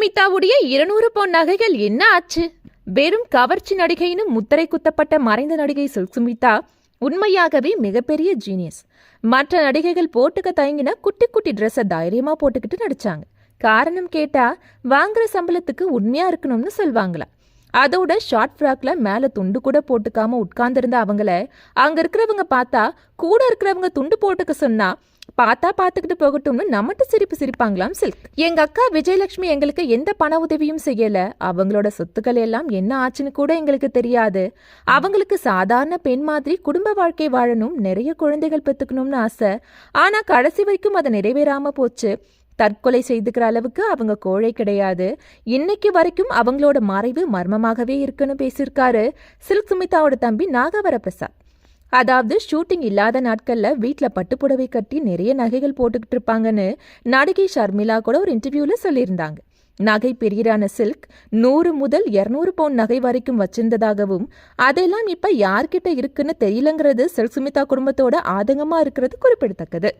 சுமிதாவுடைய 200 பவுன் நகைகள் என்ன ஆச்சு? வெறும் கவர்ச்சி நடிகைன்னு முத்திரை குத்தப்பட்ட மறைந்த நடிகை சில்க் சுமிதா உண்மையாகவே மிகப்பெரிய ஜீனியஸ். மற்ற நடிகைகள் போட்டுக்க தயங்கின குட்டி குட்டி ட்ரெஸ்ஸை தைரியமா போட்டுக்கிட்டு நடிச்சாங்க. காரணம் கேட்டா வாங்குற சம்பளத்துக்கு உண்மையா இருக்கணும்னு சொல்வாங்களா. அதோட ஷார்ட் ஃப்ராக்ல மேல துண்டு கூட போட்டுக்காம உட்கார்ந்துருந்த அவங்கள அங்க இருக்கிறவங்க பார்த்தா கூட இருக்கிறவங்க துண்டு போட்டுக்க சொன்னா பார்த்தா பார்த்துக்கிட்டு போகட்டும்னு நம்மட்டு சிரிப்பாங்களாம் சில்க். எங்க அக்கா விஜயலட்சுமி எங்களுக்கு எந்த பண உதவியும் செய்யல, அவங்களோட சொத்துக்கள் எல்லாம் என்ன ஆச்சுன்னு கூட எங்களுக்கு தெரியாது. அவங்களுக்கு சாதாரண பெண் மாதிரி குடும்ப வாழ்க்கை வாழணும், நிறைய குழந்தைகள் பெத்துக்கணும்னு ஆசை. ஆனா கடைசி வரைக்கும் அதை நிறைவேறாம போச்சு. தற்கொலை செய்துக்கிற அளவுக்கு அவங்க கோழை கிடையாது. இன்னைக்கு வரைக்கும் அவங்களோட மறைவு மர்மமாகவே இருக்குன்னு பேசியிருக்காரு சில்க் சுமிதாவோட தம்பி நாகவர பிரசாத். அதாவது ஷூட்டிங் இல்லாத நாட்கள்ல வீட்டில் பட்டுப்புடவை கட்டி நிறைய நகைகள் போட்டுக்கிட்டு இருப்பாங்கன்னு நடிகை ஷர்மிளா கூட ஒரு இன்டர்வியூல சொல்லியிருந்தாங்க. நகை பெரியரான சில்க் 100 முதல் 200 பவுன் நகை வரைக்கும் வச்சிருந்ததாகவும் அதெல்லாம் இப்ப யார்கிட்ட இருக்குன்னு தெரியலங்கிறது சில்க் சுமிதா குடும்பத்தோட ஆதங்கமா இருக்கிறது குறிப்பிடத்தக்கது.